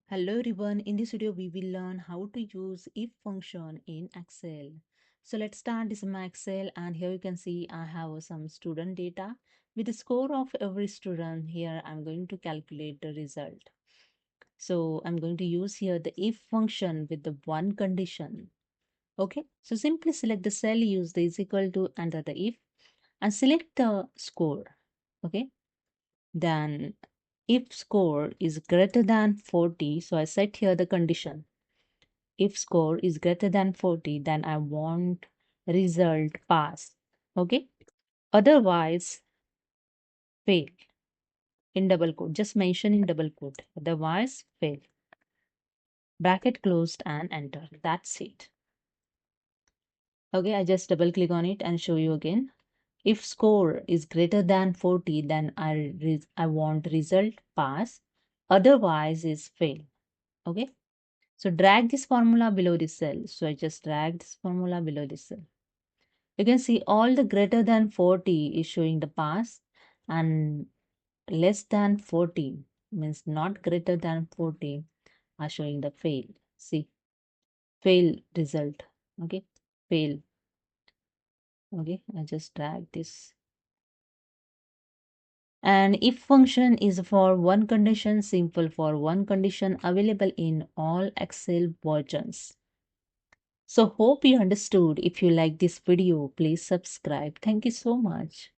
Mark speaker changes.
Speaker 1: Hello everyone, in this video we will learn how to use if function in Excel. So let's start. This is my Excel and here you can see I have some student data with the score of every student. Here I'm going to calculate the result. So I'm going to use here the if function with the one condition. Okay, so simply select the cell, use the is equal to under the if and select the score. Okay, then if score is greater than 40, so I set here the condition. If score is greater than 40, then I want result pass. Okay. Otherwise, fail in double quote. Just mention in double quote. Otherwise, fail. Bracket closed and enter. That's it. Okay. I just double click on it and show you again. If score is greater than 40, then I want result pass. Otherwise is fail. Okay. So drag this formula below this cell. So I just drag this formula below this cell. You can see all the greater than 40 is showing the pass and less than 40 means not greater than 40 are showing the fail. See, fail result. Okay, fail. Okay, I just drag this. And if function is for one condition, simple for one condition, available in all Excel versions. So hope you understood. If you like this video, please subscribe. Thank you so much.